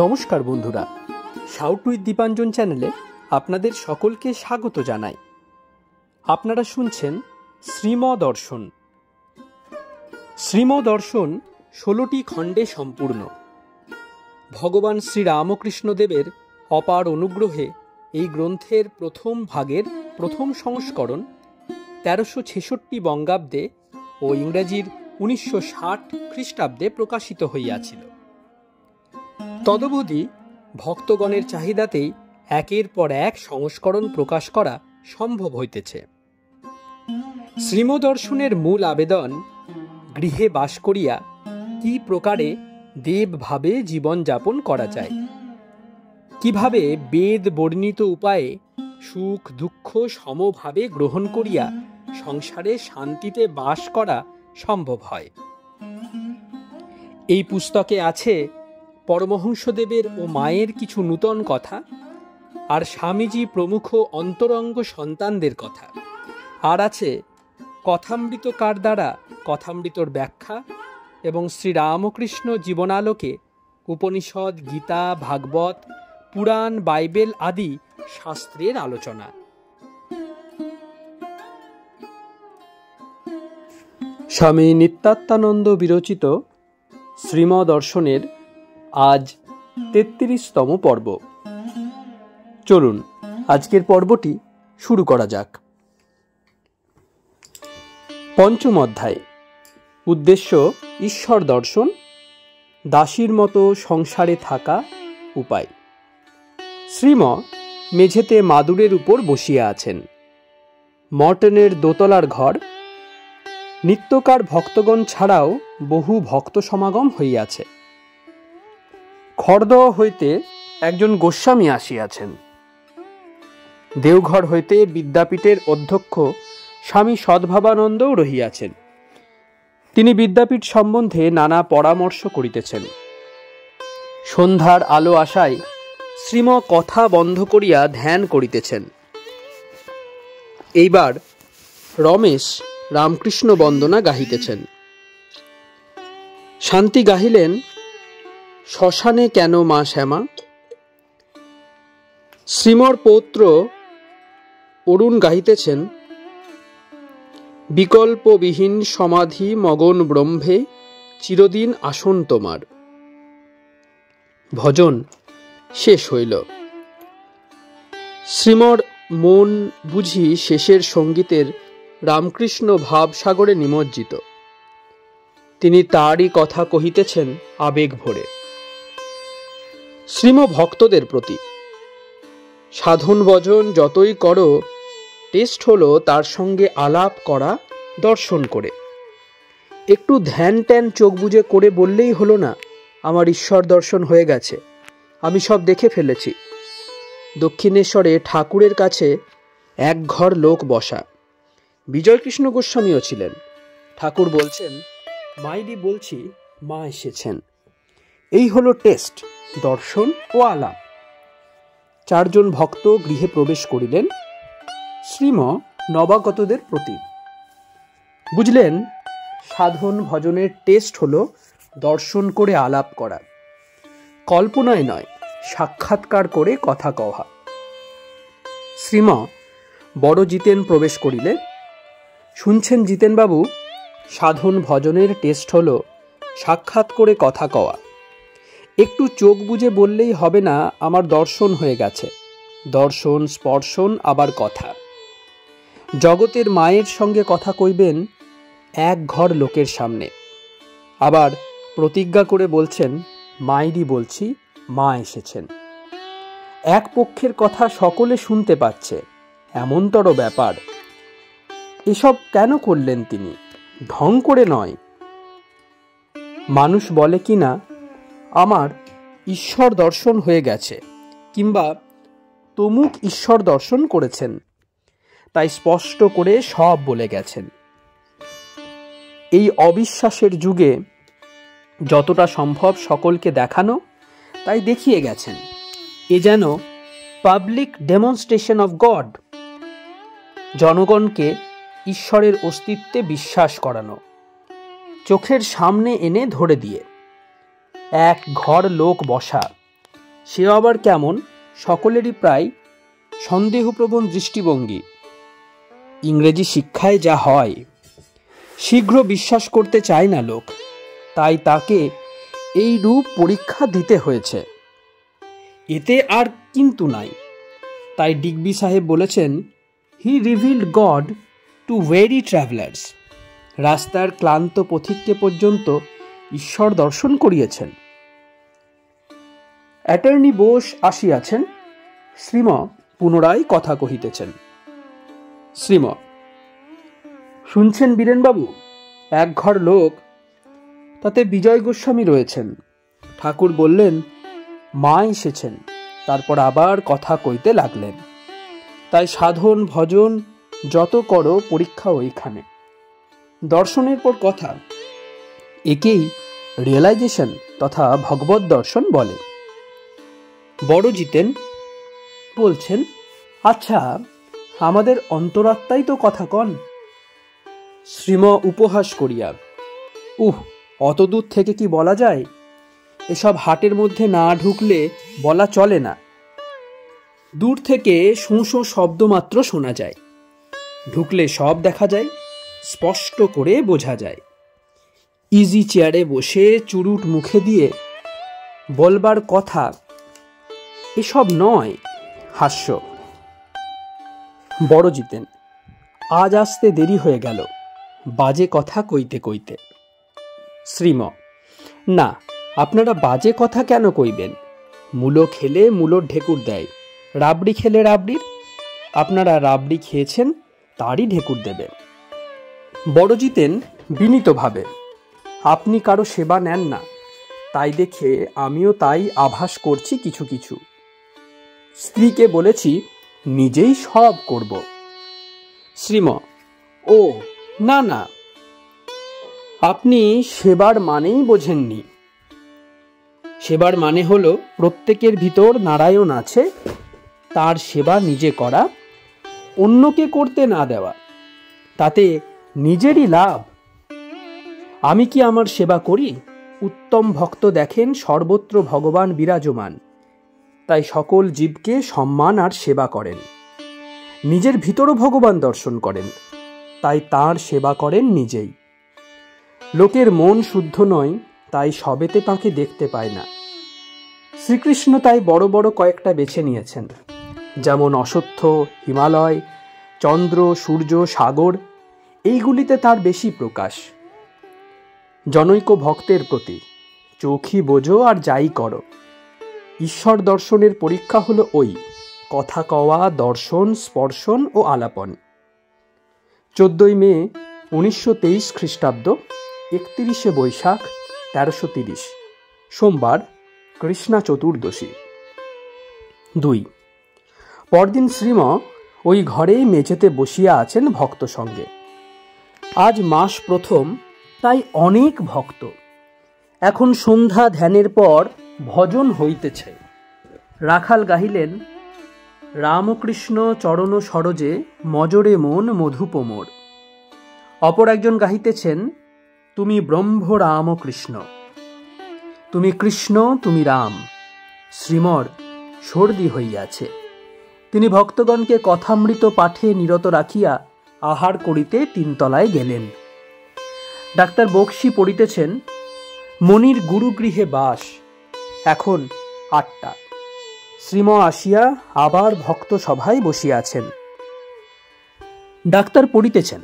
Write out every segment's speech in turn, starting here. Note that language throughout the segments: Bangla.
নমস্কার বন্ধুরা, শাউট উইথ দীপাঞ্জন চ্যানেলে আপনাদের সকলকে স্বাগত জানাই। আপনারা শুনছেন শ্রীমদর্শন। শ্রীমদর্শন 16টি খণ্ডে সম্পূর্ণ। ভগবান শ্রীরামকৃষ্ণদেবের অপার অনুগ্রহে এই গ্রন্থের প্রথম ভাগের প্রথম সংস্করণ 1366 বঙ্গাব্দে ও ইংরেজির 1960 খ্রিস্টাব্দে প্রকাশিত হইয়াছিল। তদবধি ভক্তগণের চাহিদাতেই একের পর এক সংস্করণ প্রকাশ করা সম্ভব হইতেছে। শ্রীমদর্শনের মূল আবেদন, গৃহে বাস করিয়া কি প্রকারে দেবভাবে জীবনযাপন করা যায়, কিভাবে বেদ বর্ণিত উপায়ে সুখ দুঃখ সমভাবে গ্রহণ করিয়া সংসারে শান্তিতে বাস করা সম্ভব হয়। এই পুস্তকে আছে পরমহংসদেবের ও মায়ের কিছু নূতন কথা, আর স্বামীজি প্রমুখ অন্তরঙ্গ সন্তানদের কথা, আর আছে কথামৃতকার দ্বারা কথামৃতর ব্যাখ্যা এবং শ্রীরামকৃষ্ণ জীবনালোকে উপনিষদ, গীতা, ভাগবত, পুরাণ, বাইবেল আদি শাস্ত্রের আলোচনা। স্বামী নিত্যাত্মানন্দ বিরচিত শ্রীমদর্শনের আজ 33তম পর্ব। চলুন আজকের পর্বটি শুরু করা যাক। পঞ্চম অধ্যায়, উদ্দেশ্য ঈশ্বর দর্শন, দাসীর মতো সংসারে থাকা উপায়। শ্রীম মেঝেতে মাদুরের উপর বসিয়া আছেন। মর্টনের দোতলার ঘর। নিত্যকার ভক্তগণ ছাড়াও বহু ভক্ত সমাগম হইয়াছে। খড়দহ হইতে একজন গোস্বামী আসিয়াছেন। দেওঘর হইতে বিদ্যাপীঠের অধ্যক্ষ স্বামী সদ্ভাবানন্দও রহিয়াছেন। তিনি বিদ্যাপীঠ সম্বন্ধে নানা পরামর্শ করিতেছেন। সন্ধ্যার আলো আসায় শ্রীম কথা বন্ধ করিয়া ধ্যান করিতেছেন। এইবার রমেশ রামকৃষ্ণ বন্দনা গাহিতেছেন। শান্তি গাহিলেন, শ্মশানে কেন মা শ্যামা। শ্রীমর পৌত্র অরুণ গাহিতেছেন, বিকল্পবিহীন সমাধি মগন ব্রহ্মে চিরদিন আসন তোমার। ভজন শেষ হইল। শ্রীমর মন বুঝি শেষের সঙ্গীতের রামকৃষ্ণ ভাবসাগরে নিমজ্জিত। তিনি তারই কথা কহিতেছেন আবেগ ভরে। শ্রীম ভক্তদের প্রতি, সাধন ভজন যতই করো, টেস্ট হলো তার সঙ্গে আলাপ করা দর্শন করে। একটু ধ্যান ট্যান চোখ বুজে করে বললেই হলো না, আমার ঈশ্বর দর্শন হয়ে গেছে, আমি সব দেখে ফেলেছি। দক্ষিণেশ্বরে ঠাকুরের কাছে এক ঘর লোক বসা। বিজয়কৃষ্ণ গোস্বামীও ছিলেন। ঠাকুর বলছেন, মাইরি বলছি মা এসেছেন। এই হলো টেস্ট, দর্শন ও আলাপ। 4 জন ভক্ত গৃহে প্রবেশ করিলেন। শ্রীম নবাগতদের প্রতি বুঝলেন, সাধন ভজনের টেস্ট হলো দর্শন করে আলাপ করা, কল্পনায় নয়, সাক্ষাৎকার করে কথা কহা। শ্রীম বড় জিতেন প্রবেশ করিলে। শুনছেন জিতেনবাবু, সাধন ভজনের টেস্ট হলো সাক্ষাৎ করে কথা কওয়া। একটু চোখ বুজে বললেই হবে না আমার দর্শন হয়ে গেছে। দর্শন, স্পর্শন, আবার কথা। জগতের মায়ের সঙ্গে কথা কইবেন এক ঘর লোকের সামনে। আবার প্রতিজ্ঞা করে বলছেন, মাইরি বলছি মা এসেছেন। এক পক্ষের কথা সকলে শুনতে পাচ্ছে, এমনতর ব্যাপার। এসব কেন করলেন তিনি? ঢং করে নয়। মানুষ বলে কিনা, আমার ঈশ্বর দর্শন হয়ে গেছে, কিংবা তমুক ঈশ্বর দর্শন করেছেন, তাই স্পষ্ট করে সব বলে গেছেন। এই অবিশ্বাসের যুগে যতটা সম্ভব সকলকে দেখানো, তাই দেখিয়ে গেছেন। এ যেন পাবলিক ডেমনস্ট্রেশন অফ গড। জনগণকে ঈশ্বরের অস্তিত্বে বিশ্বাস করানো, চোখের সামনে এনে ধরে দিয়ে। এক ঘর লোক বসা, সে আবার কেমন, সকলেরই প্রায় সন্দেহপ্রবণ দৃষ্টিভঙ্গি। ইংরেজি শিক্ষায় যা হয়, শীঘ্র বিশ্বাস করতে চায় না লোক, তাই তাকে এই রূপ পরীক্ষা দিতে হয়েছে। এতে আর কিন্তু নাই। তাই ডিগবি সাহেব বলেছেন, হি রিভিলড গড টু ওয়েরি ট্রাভেলার্স। রাস্তার ক্লান্ত পথিককে পর্যন্ত ঈশ্বর দর্শন করিয়েছেন। অ্যাটর্নি বোস আসিয়াছেন, শ্রীম পুনরায় কথা কহিতেছেন। শ্রীম, শুনছেন বীরেনবাবু, এক ঘর লোক, তাতে বিজয় গোস্বামী রয়েছেন। ঠাকুর বললেন, মা এসেছেন। তারপর আবার কথা কইতে লাগলেন। তাই সাধন ভজন যত করো পরীক্ষা ওইখানে। দর্শনের পর কথা, একেই রিয়েলাইজেশন তথা ভগবত দর্শন বলে। বড় জিতেন বলছেন, আচ্ছা, আমাদের অন্তরাত্মাই তো কথা কন। শ্রীম উপহাস করিয়া, অত দূর থেকে কি বলা যায়? এসব হাটের মধ্যে না ঢুকলে বলা চলে না। দূর থেকে শোঁ শোঁ শব্দ মাত্র শোনা যায়, ঢুকলে সব দেখা যায়, স্পষ্ট করে বোঝা যায়। ইজি চেয়ারে বসে চুরুট মুখে দিয়ে বলবার কথা এসব নয়। হাস্য। বড় জিতেন, আজ আসতে দেরি হয়ে গেল, বাজে কথা কইতে কইতে। শ্রীম, না, আপনারা বাজে কথা কেন কইবেন? মূলো খেলে মূলোর ঢেকুর দেয়, রাবড়ি খেলে রাবড়ির। আপনারা রাবড়ি খেয়েছেন, তারই ঢেকুর দেবে। বড় জিতেন বিনীতভাবে, আপনি কারো সেবা নেন না, তাই দেখে আমিও তাই আভাস করছি কিছু কিছু। স্ত্রীকে বলেছি নিজেই সব করব। শ্রীম, ও না না, আপনি সেবার মানেই বোঝেননি। সেবার মানে হলো প্রত্যেকের ভিতর নারায়ণ আছে, তার সেবা নিজে করা, অন্যকে করতে না দেওয়া, তাতে নিজেরই লাভ। আমি কি আমার সেবা করি? উত্তম ভক্ত দেখেন সর্বত্র ভগবান বিরাজমান, তাই সকল জীবকে সম্মান আর সেবা করেন। নিজের ভিতরও ভগবান দর্শন করেন, তাই তাঁর সেবা করেন নিজেই। লোকের মন শুদ্ধ নয়, তাই সবেতে তাঁকে দেখতে পায় না। শ্রীকৃষ্ণ তাই বড় বড় কয়েকটা বেছে নিয়েছেন, যেমন অশ্বত্থ, হিমালয়, চন্দ্র, সূর্য, সাগর, এইগুলিতে তার বেশি প্রকাশ। জনৈক ভক্তের প্রতি চোখই বোঝো আর যাই করো। ঈশ্বর দর্শনের পরীক্ষা হলো ওই কথা কওয়া, দর্শন, স্পর্শন ও আলাপন। 14 মে 1923 খ্রিস্টাব্দ, 31 বৈশাখ 1330, সোমবার, কৃষ্ণা চতুর্দশী। 2। পরদিন শ্রীম ওই ঘরেই মেঝেতে বসিয়া আছেন ভক্ত সঙ্গে। আজ মাস প্রথম, তাই অনেক ভক্ত। এখন সন্ধ্যা ধ্যানের পর ভজন হইতেছে। রাখাল গাহিলেন, রামকৃষ্ণ চরণ সরোজে মজরে মন মধুপমোর। অপর একজন গাহিতেছেন, তুমি ব্রহ্ম রামকৃষ্ণ, তুমি কৃষ্ণ, তুমি রাম। শ্রীমর সর্দি হইয়াছে। তিনি ভক্তগণকে কথামৃত পাঠে নিরত রাখিয়া আহার করিতে 3 তলায় গেলেন। ডাক্তার বক্সি পড়িতেছেন, মনির গুরুগৃহে বাস। এখন 8টা। শ্রীম আসিয়া আবার ভক্ত সভায় বসিয়াছেন। ডাক্তার পড়িতেছেন।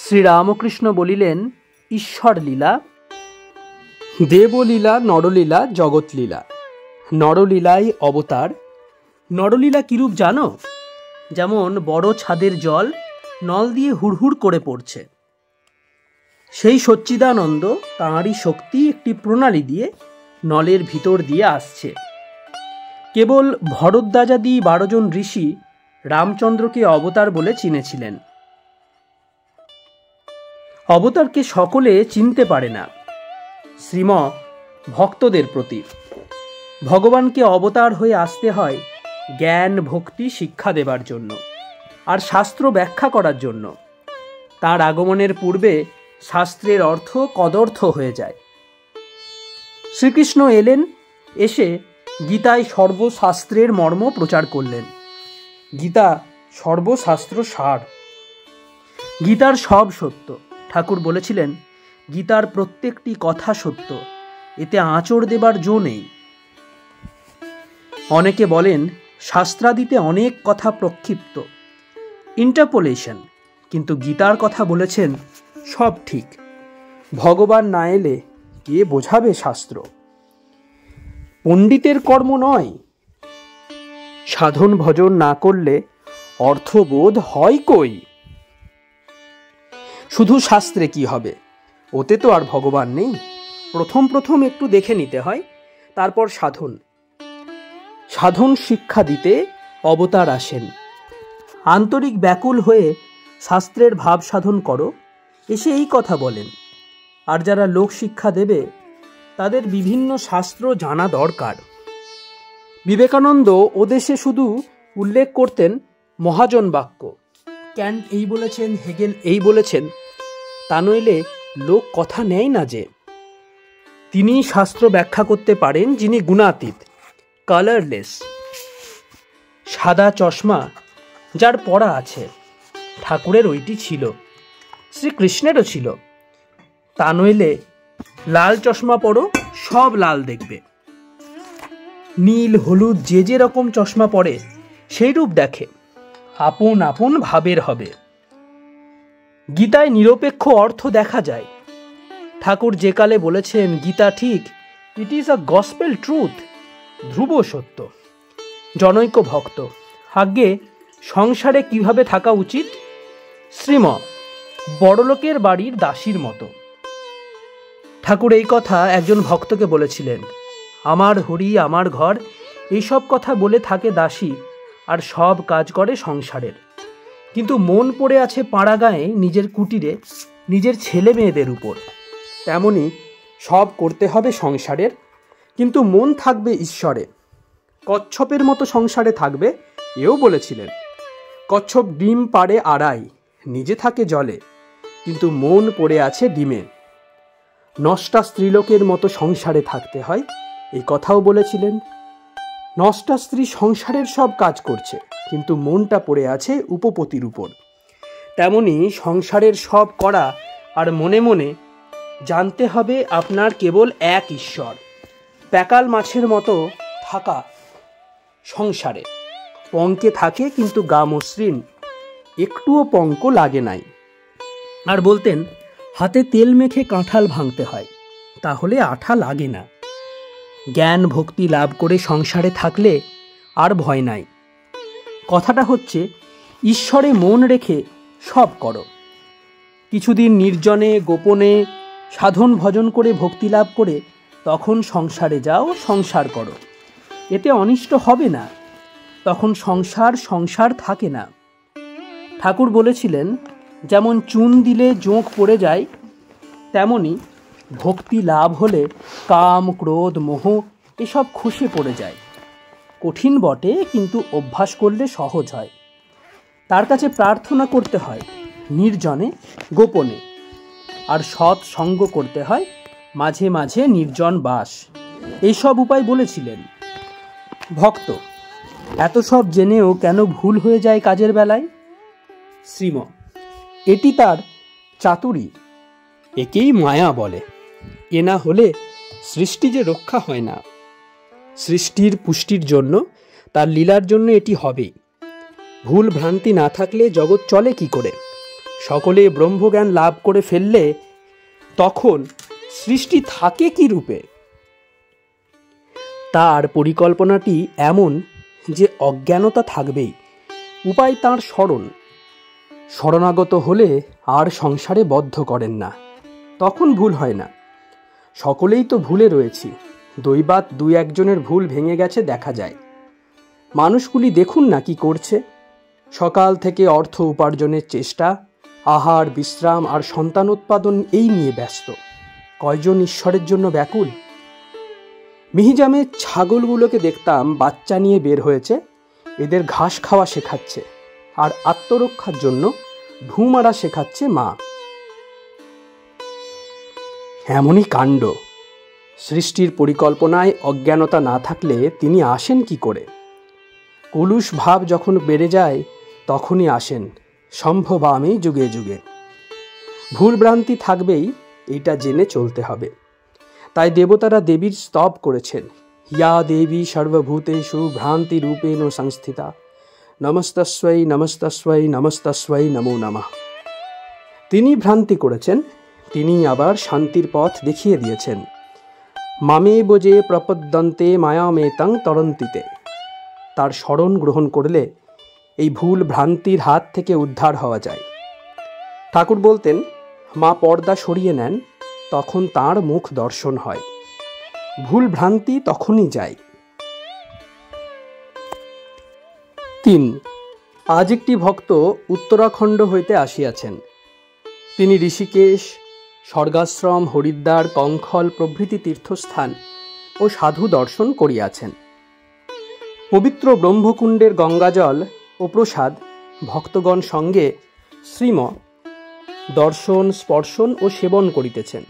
শ্রীরামকৃষ্ণ বলিলেন, ঈশ্বর লীলা, দেবলীলা, নরলীলা, জগৎলীলা। নরলীলাই অবতার। নরলীলা কিরূপ জানো? যেমন বড় ছাদের জল নল দিয়ে হুড়হুড় করে পড়ছে, সেই সচ্চিদানন্দ তাঁরই শক্তি একটি প্রণালী দিয়ে নলের ভিতর দিয়ে আসছে। কেবল ভরদ্বাজাদি 12 জন ঋষি রামচন্দ্রকে অবতার বলে চিনেছিলেন। অবতারকে সকলে চিনতে পারে না। শ্রীম ভক্তদের প্রতি, ভগবানকে অবতার হয়ে আসতে হয় জ্ঞান, ভক্তি, শিক্ষা দেবার জন্য আর শাস্ত্র ব্যাখ্যা করার জন্য। তার আগমনের পূর্বে শাস্ত্রের অর্থ কদর্থ হয়ে যায়। শ্রীকৃষ্ণ এলেন, এসে গীতায় সর্বশাস্ত্রের মর্ম প্রচার করলেন। গীতা সর্বশাস্ত্র সার, গীতার সব সত্য। ঠাকুর বলেছিলেন, গীতার প্রত্যেকটি কথা সত্য, এতে আঁচড় দেবার জো নেই। অনেকে বলেন শাস্ত্রাদিতে অনেক কথা প্রক্ষিপ্ত, ইন্টারপোলেশন, কিন্তু গীতার কথা বলেছেন সব ঠিক। ভগবান না এলে কে বোঝাবে শাস্ত্র? পণ্ডিতের কর্ম নয়। সাধন ভজন না করলে অর্থবোধ হয় কই? শুধু শাস্ত্রে কি হবে? ওতে তো আর ভগবান নেই। প্রথম প্রথম একটু দেখে নিতে হয়, তারপর সাধন। সাধন শিক্ষা দিতে অবতার আসেন। আন্তরিক ব্যাকুল হয়ে শাস্ত্রের ভাব সাধন করো, এসে এই কথা বলেন। আর যারা লোক শিক্ষা দেবে তাদের বিভিন্ন শাস্ত্র জানা দরকার। বিবেকানন্দ ওদেশে শুধু উল্লেখ করতেন মহাজন বাক্য, ক্যান্ট এই বলেছেন, হেগেল এই বলেছেন, তা নইলে লোক কথা নেয় না যে। তিনি শাস্ত্র ব্যাখ্যা করতে পারেন যিনি গুণাতীত, কালারলেস। সাদা চশমা যার পরা আছে, ঠাকুরের ওইটি ছিল, শ্রীকৃষ্ণেরও ছিল। তা নইলে লাল চশমা পরো, সব লাল দেখবে। নীল হলুদ যে যে রকম চশমা পরে সেই রূপ দেখে, আপন আপন ভাবের হবে। গীতায় নিরপেক্ষ অর্থ দেখা যায়। ঠাকুর যে কালে বলেছেন গীতা ঠিক, it is a gospel truth, ধ্রুব সত্য। জনৈক ভক্ত, আজ্ঞে সংসারে কিভাবে থাকা উচিত? শ্রীম বড়লোকের বাড়ির দাসীর মতো। ঠাকুর এই কথা একজন ভক্তকে বলেছিলেন। আমার হরি আমার ঘর এইসব কথা বলে থাকে দাসী, আর সব কাজ করে সংসারের। কিন্তু মন পড়ে আছে পাড়া গাঁয়ে, নিজের কুটিরে, নিজের ছেলে মেয়েদের উপর। তেমনি সব করতে হবে সংসারের, কিন্তু মন থাকবে ঈশ্বরে। কচ্ছপের মতো সংসারে থাকবে, এও বলেছিলেন। কচ্ছপ ডিম পাড়ে আড়াই, নিজে থাকে জলে, কিন্তু মন পড়ে আছে ডিমে। নষ্টা স্ত্রীলোকের মতো সংসারে থাকতে হয়, এই কথাও বলেছিলেন। নষ্টা স্ত্রী সংসারের সব কাজ করছে, কিন্তু মনটা পড়ে আছে উপপতির উপর। তেমনি সংসারের সব করা আর মনে মনে জানতে হবে আপনার কেবল এক ঈশ্বর। প্যাকাল মাছের মতো থাকা সংসারে, পঙ্কে থাকে কিন্তু গা মসৃণ, একটুও পঙ্ক লাগে নাই। আর বলতেন হাতে তেল মেখে কাঁঠাল ভাঙতে হয়, তাহলে আঠা লাগে না। জ্ঞান ভক্তি লাভ করে সংসারে থাকলে আর ভয় নাই। কথাটা হচ্ছে ঈশ্বরে মন রেখে সব করো। কিছুদিন নির্জনে গোপনে সাধন ভজন করে ভক্তি লাভ করে তখন সংসারে যাও, সংসার করো। এতে অনিষ্ট হবে না, তখন সংসার সংসার থাকে না। ঠাকুর বলেছিলেন, যেমন চুন দিলে জোঁক পড়ে যায়, তেমনি ভক্তি লাভ হলে কাম ক্রোধ মোহ এসব খসে পড়ে যায়। কঠিন বটে, কিন্তু অভ্যাস করলে সহজ হয়। তার কাছে প্রার্থনা করতে হয় নির্জনে গোপনে, আর সৎ সঙ্গ করতে হয় মাঝে মাঝে নির্জন বাস। এইসব উপায় বলেছিলেন। ভক্ত এত সব জেনেও কেন ভুল হয়ে যায় কাজের বেলায়? শ্রীম এটি তার চাতুরী, একেই মায়া বলে। এ না হলে সৃষ্টি যে রক্ষা হয় না। সৃষ্টির পুষ্টির জন্য, তার লীলার জন্য এটি হবেই। ভুল ভ্রান্তি না থাকলে জগৎ চলে কি করে? সকলে ব্রহ্মজ্ঞান লাভ করে ফেললে তখন সৃষ্টি থাকে কি রূপে? তার পরিকল্পনাটি এমন যে অজ্ঞানতা থাকবেই, উপায় তাঁর স্মরণ। শরণাগত হলে আর সংসারে বদ্ধ করেন না, তখন ভুল হয় না। সকলেই তো ভুলে রয়েছি, দৈবাত দুই একজনের ভুল ভেঙে গেছে দেখা যায়। মানুষগুলি দেখুন না কি করছে। সকাল থেকে অর্থ উপার্জনের চেষ্টা, আহার বিশ্রাম আর সন্তান উৎপাদন এই নিয়ে ব্যস্ত। কয়জন ঈশ্বরের জন্য ব্যাকুল? মিহিজামে ছাগলগুলোকে দেখতাম বাচ্চা নিয়ে বের হয়েছে, এদের ঘাস খাওয়া শেখাচ্ছে, আর আত্মরক্ষার জন্য ঢু মারা শেখাচ্ছে মা। এমনই কাণ্ড। সৃষ্টির পরিকল্পনায় অজ্ঞানতা না থাকলে তিনি আসেন কি করে? কলুষ ভাব যখন বেড়ে যায় তখনই আসেন সম্ভবামি যুগে যুগে। ভুলভ্রান্তি থাকবেই, এটা জেনে চলতে হবে। তাই দেবতারা দেবীর স্তব করেছেন, ইয়া দেবী সর্বভূতেষু ভ্রান্তি রূপেণ সংস্থিতা নমস্তস্বৈ নমস্তস্বৈ নমস্তস্বৈ নমো নমঃ। তিনি ভ্রান্তি করেছেন, তিনি আবার শান্তির পথ দেখিয়ে দিয়েছেন। মামে বোজে প্রপদ্যন্তে মায়ামেতং তরন্তিতে। তার শরণ গ্রহণ করলে এই ভুল ভ্রান্তির হাত থেকে উদ্ধার হওয়া যায়। ঠাকুর বলতেন, মা পর্দা সরিয়ে নেন, তখন তার মুখ দর্শন হয়, ভুল ভ্রান্তি তখনই যায়। 3. আজ একটি ভক্ত উত্তরাখণ্ড হইতে আসিয়াছেন। তিনি ঋষিকেশ, স্বর্গাশ্রম, হরিদ্বার, কঙ্খল প্রভৃতি তীর্থস্থান ও সাধু দর্শন করিয়াছেন। পবিত্র ব্রহ্মকুণ্ডের গঙ্গাজল ও প্রসাদ ভক্তগণ সঙ্গে শ্রীম দর্শন, স্পর্শন ও সেবন করিতেছেন,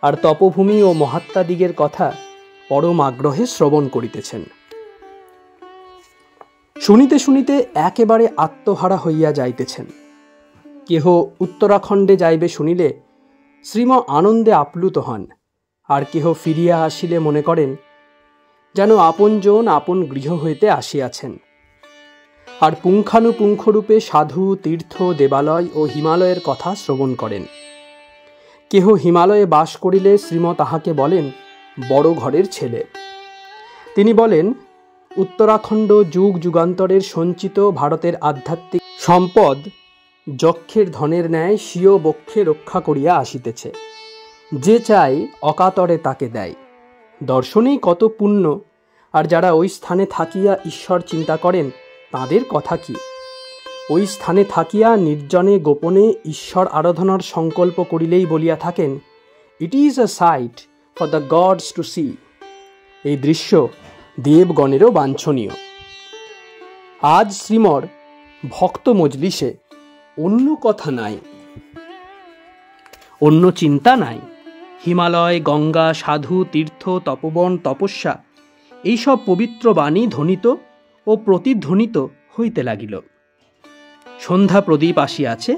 আর তপভূমি ও মহাত্মাদিগের কথা পরম আগ্রহে শ্রবণ করিতেছেন। শুনিতে শুনিতে একেবারে আত্মহারা হইয়া যাইতেছেন। কেহ উত্তরাখণ্ডে যাইবে শুনিলে শ্রীম আনন্দে আপ্লুত হন, আর কেহ ফিরিয়া আসিলে মনে করেন যেন আপনজন আপন গৃহ হইতে আসিয়াছেন। আর পুঙ্খানুপুঙ্খরূপে সাধু, তীর্থ, দেবালয় ও হিমালয়ের কথা শ্রবণ করেন। কেহ হিমালয়ে বাস করিলে শ্রীম তাহাকে বলেন বড় ঘরের ছেলে। তিনি বলেন, উত্তরাখণ্ড যুগ যুগান্তরের সঞ্চিত ভারতের আধ্যাত্মিক সম্পদ যক্ষের ধনের ন্যায় স্বীয় বক্ষে রক্ষা করিয়া আসিতেছে। যে চায় অকাতরে তাকে দেয়। দর্শনেই কত পুণ্য, আর যারা ওই স্থানে থাকিয়া ঈশ্বর চিন্তা করেন তাদের কথা কি? ওই স্থানে থাকিয়া নির্জনে গোপনে ঈশ্বর আরাধনার সংকল্প করিলেই বলিয়া থাকেন, it is a sight for the gods to see. এই দৃশ্য দেবগণেরও বাঞ্ছনীয়। আজ শ্রীমর ভক্ত মজলিসে অন্য কথা নাই, অন্য চিন্তা নাই। হিমালয়, গঙ্গা, সাধু, তীর্থ, তপবন, তপস্যা এইসব পবিত্র বাণী ধ্বনিত ও প্রতিধ্বনিত হইতে লাগিল। সন্ধ্যা প্রদীপ আসিয়াছে।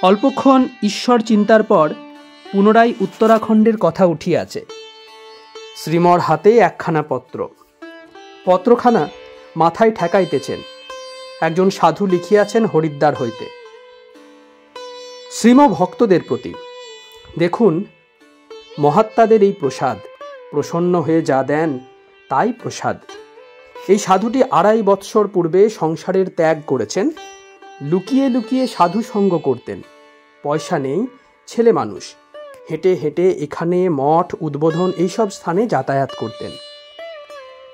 অল্পক্ষণ ঈশ্বর চিন্তার পর পুনরায় উত্তরাখণ্ডের কথা উঠিয়াছে। শ্রীমর হাতে একখানা পত্র। পত্রখানা মাথায় ঠেকাইতেছেন। একজন সাধু লিখিয়াছেন হরিদ্বার হইতে। শ্রীম ভক্তদের প্রতি, দেখুন মহাত্মাদের এই প্রসাদ, প্রসন্ন হয়ে যা দেন তাই প্রসাদ। এই সাধুটি 2.5 বৎসর পূর্বে সংসারের ত্যাগ করেছেন। লুকিয়ে লুকিয়ে সাধু সঙ্গ করতেন। পয়সা নেই, ছেলে মানুষ, হেঁটে হেঁটে এখানে মঠ, উদ্বোধন এইসব স্থানে যাতায়াত করতেন।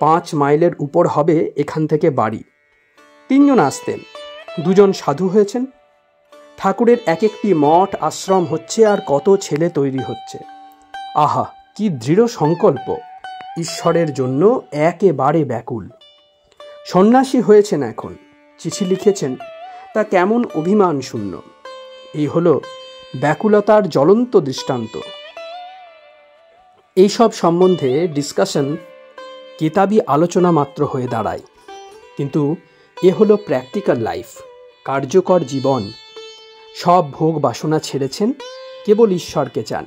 5 মাইলের উপর হবে এখান থেকে বাড়ি। 3 জন আসতেন, 2 জন সাধু হয়েছেন। ঠাকুরের এক একটি মঠ, আশ্রম হচ্ছে, আর কত ছেলে তৈরি হচ্ছে। আহা, কি দৃঢ় সংকল্প! ঈশ্বরের জন্য একেবারে ব্যাকুল। সন্ন্যাসী হয়েছেন এখন, চিঠি লিখেছেন, তা কেমন অভিমান শূন্য। এই হলো ব্যাকুলতার জ্বলন্ত দৃষ্টান্ত। এইসব সম্বন্ধে ডিসকাশন কিতাবি আলোচনা মাত্র হয়ে দাঁড়ায়, কিন্তু এ হলো প্র্যাকটিক্যাল লাইফ, কার্যকর জীবন। সব ভোগ বাসনা ছেড়েছেন, কেবল ঈশ্বরকে চান।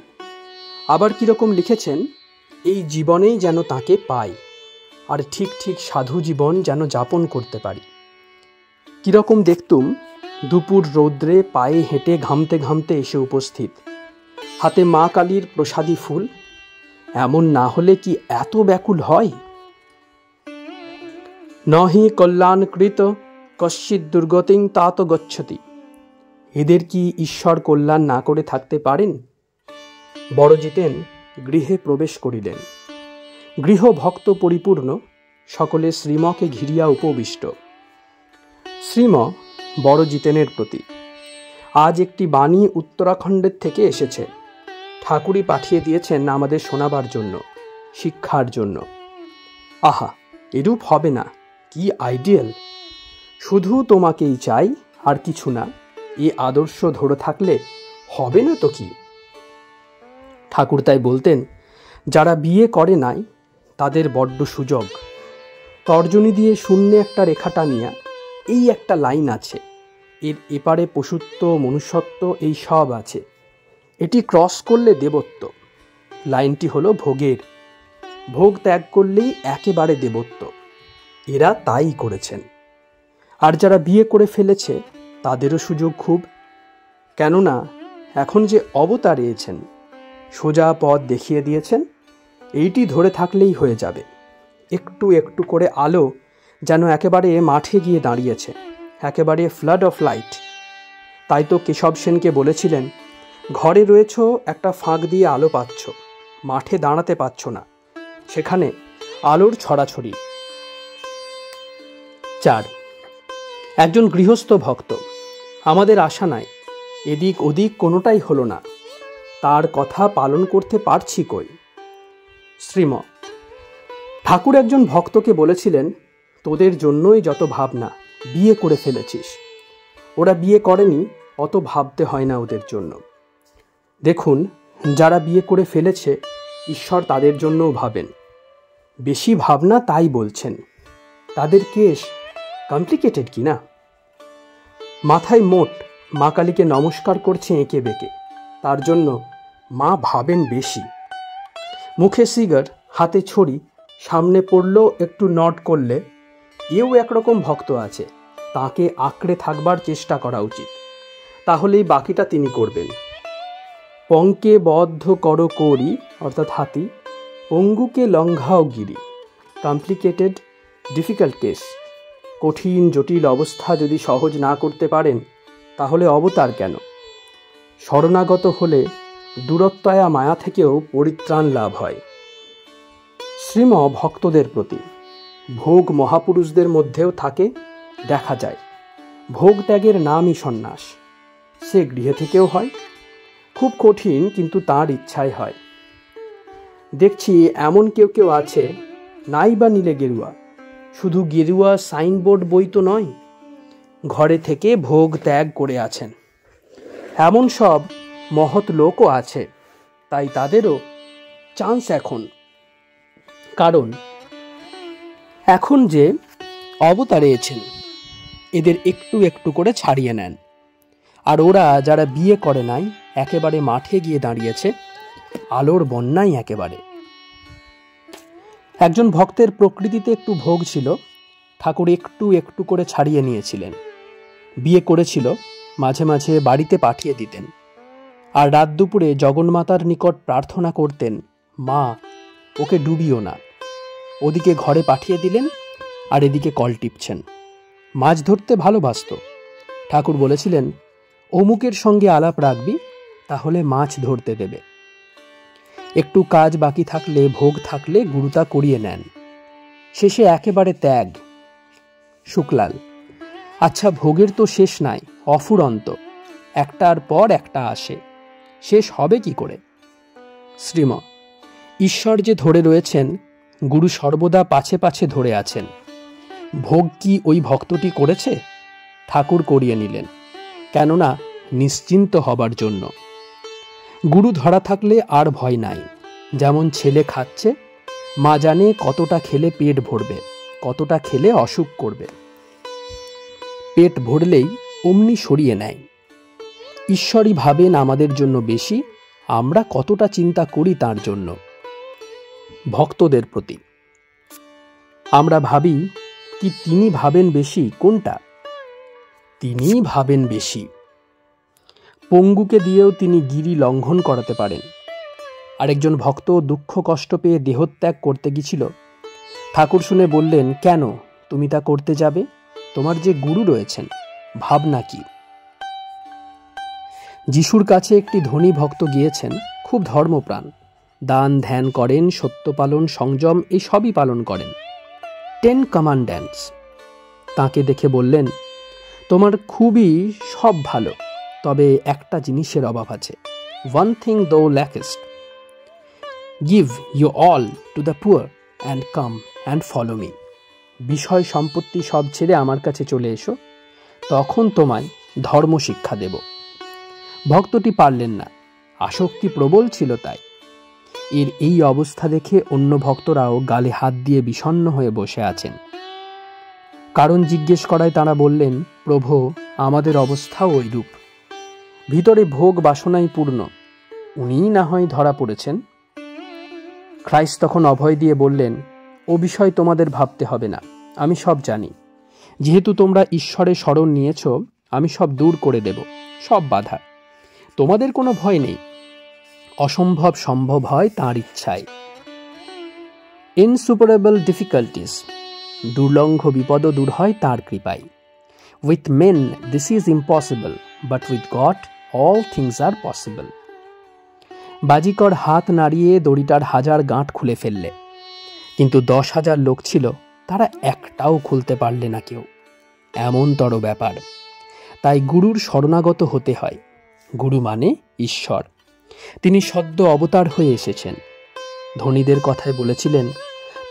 আবার কীরকম লিখেছেন, এই জীবনেই যেন তাকে পাই, আর ঠিক ঠিক সাধু জীবন যেন যাপন করতে পারি। কীরকম দেখতুম, দুপুর রৌদ্রে পায়ে হেঁটে ঘামতে ঘামতে এসে উপস্থিত, হাতে মা কালীর প্রসাদী ফুল। এমন না হলে কি এত ব্যাকুল হয়? নহি কল্যাণকৃত কশ্চিৎ দুর্গতিং তাত গচ্ছতি। এদের কি ঈশ্বর কল্যাণ না করে থাকতে পারেন? বড় জিতেন গৃহে প্রবেশ করিলেন। গৃহ ভক্ত পরিপূর্ণ, সকলে শ্রীমকে ঘিরিয়া উপবিষ্ট। শ্রীম বড় জিতেনের প্রতি, আজ একটি বাণী উত্তরাখণ্ডের থেকে এসেছে। ঠাকুরই পাঠিয়ে দিয়েছেন আমাদের শোনাবার জন্য, শিক্ষার জন্য। আহা, এরূপ হবে না, কি আইডিয়াল! শুধু তোমাকেই চাই, আর কিছু না। এ আদর্শ ধরে থাকলে হবে না তো কি? ঠাকুর তাই বলতেন, যারা বিয়ে করে নাই তাদের বড্ড সুযোগ। তর্জনী দিয়ে শূন্যে একটা রেখা টানিয়া এই একটা লাইন আছে, এর এপারে পশুত্ব, মনুষ্যত্ব এই সব আছে, এটি ক্রস করলে দেবত্ব। লাইনটি হলো ভোগের, ভোগ ত্যাগ করলেই একেবারে দেবত্ব। এরা তাই করেছেন। আর যারা বিয়ে করে ফেলেছে তাদেরও সুযোগ খুব, কেননা এখন যে অবতার এসেছেন, সোজা পথ দেখিয়ে দিয়েছেন, এইটি ধরে থাকলেই হয়ে যাবে। একটু একটু করে আলো যেন একেবারে মাঠে গিয়ে দাঁড়িয়েছে, একেবারে ফ্লাড অফ লাইট। তাই তো কেশব সেনকে বলেছিলেন, ঘরে রয়েছ একটা ফাঁক দিয়ে আলো পাচ্ছ, মাঠে দাঁড়াতে পারছ না, সেখানে আলোর ছড়াছড়ি। 4, একজন গৃহস্থ ভক্ত। আমাদের আশা নাই, এদিক ওদিক কোনোটাই হলো না, তার কথা পালন করতে পারছি কই। শ্রীম ঠাকুর একজন ভক্তকে বলেছিলেন, তোদের জন্যই যত ভাবনা, বিয়ে করে ফেলেছিস। ওরা বিয়ে করেনি, অত ভাবতে হয় না ওদের জন্য। দেখুন, যারা বিয়ে করে ফেলেছে ঈশ্বর তাদের জন্যও ভাবেন। বেশি ভাবনা তাই বলছেন। তাদের কেস কমপ্লিকেটেড কি না? মাথায় মোট, মা কালীকে নমস্কার করছে এঁকে বেঁকে, তার জন্য মা ভাবেন বেশি। মুখে সিগার, হাতে ছড়ি, সামনে পড়লেও একটু নড করলে এও একরকম ভক্ত আছে, তাকে আঁকড়ে থাকবার চেষ্টা করা উচিত, তাহলেই বাকিটা তিনি করবেন। পঙ্কে বদ্ধ করো করি অর্থাৎ হাতি, পঙ্গুকে লঙ্ঘাও গিরি। কমপ্লিকেটেড, ডিফিকাল্ট কেস, কঠিন জটিল অবস্থা যদি সহজ না করতে পারেন তাহলে অবতার কেন? শরণাগত হলে দূরত্বয়া মায়া থেকেও পরিত্রাণ লাভ হয়। শ্রীম ভক্তদের প্রতি। ভোগ মহাপুরুষদের মধ্যেও থাকে, দেখা যায়। ভোগ ত্যাগের নামই সন্ন্যাস। সে গৃহে থেকেও হয়, খুব কঠিন, কিন্তু তার ইচ্ছায় হয়। দেখছি এমন কেউ কেউ আছে, নাই বা নীলে গেরুয়া, শুধু গেরুয়া সাইনবোর্ড বই তো নয়, ঘরে থেকে ভোগ ত্যাগ করে আছেন। এমন সব মহৎ লোকও আছে, তাই তাদেরও চান্স এখন। কারণ এখন যে অবতারে এসেছেন, এদের একটু একটু করে ছাড়িয়ে নেন। আর ওরা যারা বিয়ে করে নাই একেবারে মাঠে গিয়ে দাঁড়িয়েছে, আলোর বন্যাই একেবারে। একজন ভক্তের প্রকৃতিতে একটু ভোগ ছিল, ঠাকুর একটু একটু করে ছাড়িয়ে নিয়েছিলেন। বিয়ে করেছিল, মাঝে মাঝে বাড়িতে পাঠিয়ে দিতেন, আর রাত দুপুরে জগন্মাতার নিকট প্রার্থনা করতেন, মা ওকে ডুবিও না। ওদিকে ঘরে পাঠিয়ে দিলেন, আর এদিকে কল টিপছেন। মাছ ধরতে ভালোবাসত। ঠাকুর বলেছিলেন, অমুকের সঙ্গে আলাপ রাখবি, তাহলে মাছ ধরতে দেবে। একটু কাজ বাকি থাকলে, ভোগ থাকলে গুরুতা করিয়ে নেন। শেষে একেবারে ত্যাগ। শুক্লাল: আচ্ছা, ভোগের তো শেষ নাই, অফুরন্ত, একটার পর একটা আসে, শেষ হবে কি করে? শ্রীম: ঈশ্বর যে ধরে রয়েছেন, গুরু সর্বদা পাছে পাছে ধরে আছেন। ভোগ কি ওই ভক্তটি করেছে? ঠাকুর করিয়ে নিলেন, কেননা নিশ্চিন্ত হবার জন্য। গুরু ধরা থাকলে আর ভয় নাই। যেমন ছেলে খাচ্ছে, মা জানে কতটা খেলে পেট ভরবে, কতটা খেলে অসুখ করবে। পেট ভরলেই অমনি সরিয়ে নেয়। ঈশ্বরই ভাবেন আমাদের জন্য বেশি, আমরা কতটা চিন্তা করি তার জন্য। ভক্তদের প্রতি আমরা ভাবি কি তিনি ভাবেন বেশি? কোনটা? তিনিই ভাবেন বেশি। পঙ্গুকে দিয়েও তিনি গিরি লঙ্ঘন করাতে পারেন। আরেকজন ভক্ত দুঃখ কষ্ট পেয়ে দেহত্যাগ করতে গিয়েছিল। ঠাকুর শুনে বললেন, কেন তুমি তা করতে যাবে? তোমার যে গুরু রয়েছেন, ভাবনা কি? যিশুর কাছে একটি ধনী ভক্ত গিয়েছেন, খুব ধর্মপ্রাণ, দান ধ্যান করেন, সত্য পালন, সংযম এই সবই পালন করেন, 10 কমান্ডমেন্টস। তাকে দেখে বললেন, তোমার খুবই সব ভালো, তবে একটা জিনিসের অভাব আছে। One thing thou lackest. Give your all to the poor and come and follow me. বিষয় সম্পত্তি সব ছেড়ে আমার কাছে চলে এসো, তখন তোমায় ধর্ম শিক্ষা দেব। ভক্তটি পারলেন না, আসক্তি প্রবল ছিল তাই। এর এই অবস্থা দেখে অন্য ভক্তরাও গালে হাত দিয়ে বিষণ্ণ হয়ে বসে আছেন। কারণ জিজ্ঞেস করায় তাঁরা বললেন, প্রভু, আমাদের অবস্থাও ওইরূপ। ভিতরে ভোগ বাসনাই পূর্ণ, উনিই না হয় ধরা পড়েছেন। খ্রাইস্ট তখন অভয় দিয়ে বললেন, ও বিষয় তোমাদের ভাবতে হবে না, আমি সব জানি। যেহেতু তোমরা ঈশ্বরের শরণ নিয়েছ, আমি সব দূর করে দেব, সব বাধা। তোমাদের কোনো ভয় নেই। অসম্ভব সম্ভব হয় তাঁর ইচ্ছায়। ইনসুপারেবল ডিফিকাল্টিস, দুর্লঙ্ঘ বিপদও দূর হয় তাঁর কৃপায়। With men this is impossible, but with God all things are possible. বাজিকর হাত নাড়িয়ে দড়িটার 1000 গাঁট খুলে ফেললে, কিন্তু 10,000 লোক ছিল, তারা একটাও খুলতে পারলে না কেউ। এমনতর ব্যাপার। তাই গুরুর শরণাগত হতে হয়। গুরু মানে ঈশ্বর। তিনি সদ্য অবতার হয়ে এসেছেন। ধনীদের কথায় বলেছিলেন,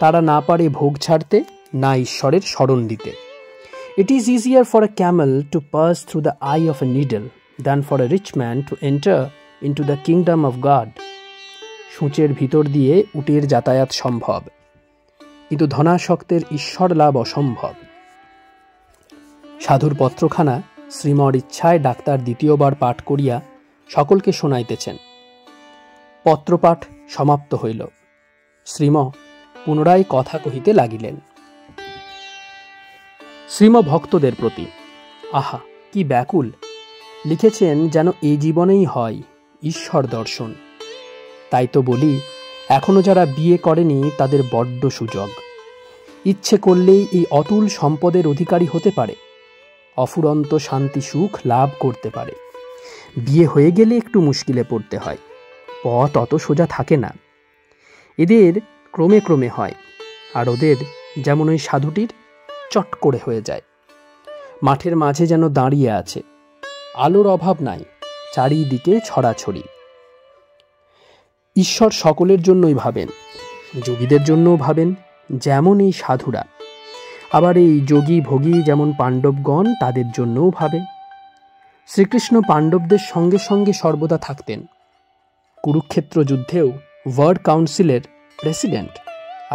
তারা না পারে ভোগ ছাড়তে, না ঈশ্বরের শরণ দিতে। It is easier for a camel to pass through the eye of a needle than for a rich man to enter into the kingdom of God. সূঁচের ভিতর দিয়ে উটের যাতায়াত সম্ভব, কিন্তু ধনাসক্তের ঈশ্বর লাভ অসম্ভব। সাধুর পত্রখানা শ্রীমর ইচ্ছায় ডাক্তার দ্বিতীয়বার পাঠ করিয়া সকলকে শোনাইতেছেন। পত্রপাঠ সমাপ্ত হইল। শ্রীম পুনরায় কথা কহিতে লাগিলেন। শ্রীম ভক্তদের প্রতি, আহা কি ব্যাকুল! লিখেছেন যেন এই জীবনেই হয় ঈশ্বর দর্শন। তাই তো বলি, এখনো যারা বিয়ে করেনি তাদের বড্ড সুযোগ। ইচ্ছে করলেই এই অতুল সম্পদের অধিকারী হতে পারে, অফুরন্ত শান্তি সুখ লাভ করতে পারে। বিয়ে হয়ে গেলে একটু মুশকিলে পড়তে হয়, পথ অত সোজা থাকে না। এদের ক্রমে ক্রমে হয়, আর ওদের যেমন ওই সাধুটির চট করে হয়ে যায়। মাঠের মাঝে যেন দাঁড়িয়ে আছে, আলোর অভাব নাই, চারিদিকে ছড়াছড়ি। ঈশ্বর সকলের জন্যই ভাবেন, যোগীদের জন্যও ভাবেন, যেমন এই সাধুরা। আবার এই যোগী ভোগী যেমন পাণ্ডবগণ, তাদের জন্যও ভাবে। শ্রীকৃষ্ণ পাণ্ডবদের সঙ্গে সঙ্গে সর্বদা থাকতেন। কুরুক্ষেত্র যুদ্ধেও ওয়ার্ড কাউন্সিলের প্রেসিডেন্ট,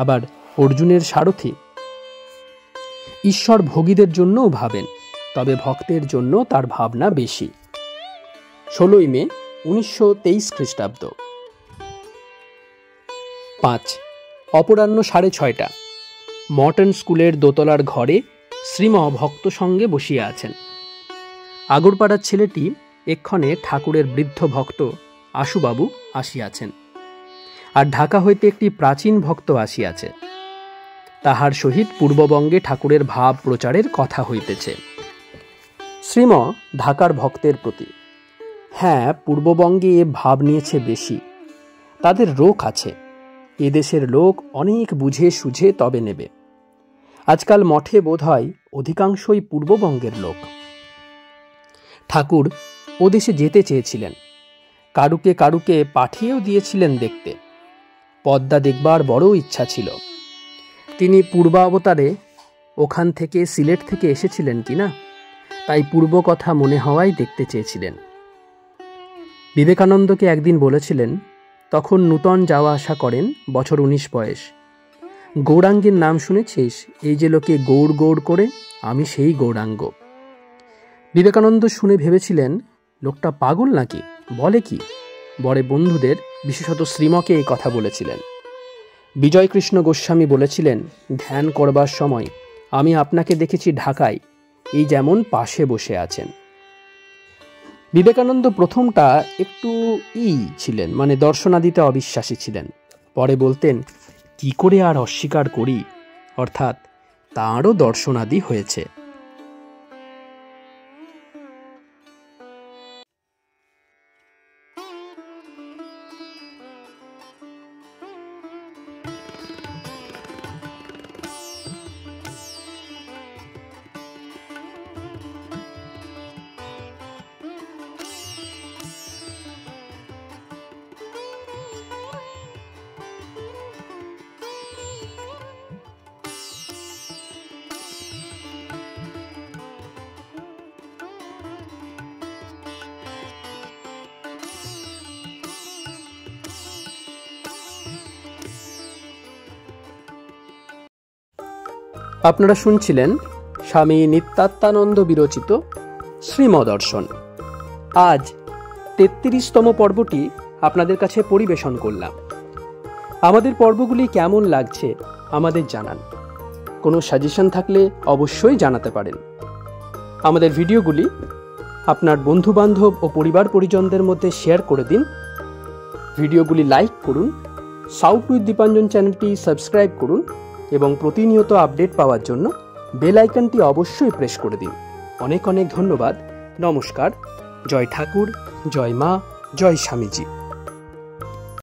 আবার অর্জুনের সারথি। ঈশ্বর ভোগীদের জন্যও ভাবেন, তবে ভক্তের জন্য তার ভাবনা বেশি। 16ই মে 1923 খ্রিস্টাব্দ। 5 অপরাহ্ন 6:30। মর্টন স্কুলের দোতলার ঘরে শ্রীম ভক্ত সঙ্গে বসিয়া আছেন। আগরপাড়ার ছেলেটি এক্ষণে ঠাকুরের বৃদ্ধ ভক্ত আশুবাবু আসিয়াছেন, আর ঢাকা হইতে একটি প্রাচীন ভক্ত আসিয়াছে। তাহার সহিত পূর্ববঙ্গে ঠাকুরের ভাব প্রচারের কথা হইতেছে। শ্রীম ঢাকার ভক্তের প্রতি, হ্যাঁ, পূর্ববঙ্গে এ ভাব নিয়েছে বেশি। তাদের রোক আছে। এদেশের লোক অনেক বুঝে সুঝে তবে নেবে। আজকাল মঠে বোধ হয় অধিকাংশই পূর্ববঙ্গের লোক। ঠাকুর ও দেশে যেতে চেয়েছিলেন, কারুকে কারুকে পাঠিয়েও দিয়েছিলেন দেখতে। পদ্মা দেখবার বড় ইচ্ছা ছিল। তিনি পূর্বাবতারে ওখান থেকে সিলেট থেকে এসেছিলেন কিনা, তাই পূর্ব কথা মনে হওয়ায় দেখতে চেয়েছিলেন। বিবেকানন্দকে একদিন বলেছিলেন, তখন নূতন যাওয়া আসা করেন, বছর 19 বয়স। গৌরাঙ্গের নাম শুনেছিস? এই যে লোকে গৌড় গৌড় করে, আমি সেই গৌরাঙ্গ। বিবেকানন্দ শুনে ভেবেছিলেন, লোকটা পাগল নাকি, বলে কি? বরে বন্ধুদের, বিশেষত শ্রীমকে এই কথা বলেছিলেন। বিজয়কৃষ্ণ গোস্বামী বলেছিলেন, ধ্যান করবার সময় আমি আপনাকে দেখেছি ঢাকায়, এই যেমন পাশে বসে আছেন। বিবেকানন্দ প্রথমটা একটু ছিলেন, মানে দর্শনাদিতে অবিশ্বাসী ছিলেন। পরে বলতেন, কি করে আর অস্বীকার করি, অর্থাৎ তাঁরও দর্শনাদি হয়েছে। আপনারা শুনছিলেন স্বামী নিত্যাত্মানন্দ বিরচিত শ্রীমদর্শন। আজ ৩৩তম পর্বটি আপনাদের কাছে পরিবেশন করলাম। আমাদের পর্বগুলি কেমন লাগছে আমাদের জানান। কোনো সাজেশন থাকলে অবশ্যই জানাতে পারেন। আমাদের ভিডিওগুলি আপনার বন্ধুবান্ধব ও পরিবার পরিজনদের মধ্যে শেয়ার করে দিন। ভিডিওগুলি লাইক করুন, সাউথ উইথ দীপাঞ্জন চ্যানেলটি সাবস্ক্রাইব করুন এবং প্রতিনিয়ত আপডেট পাওয়ার জন্য বেল আইকনটি অবশ্যই প্রেস করে দিন। অনেক অনেক ধন্যবাদ। নমস্কার। জয় ঠাকুর, জয় মা, জয় স্বামীজি।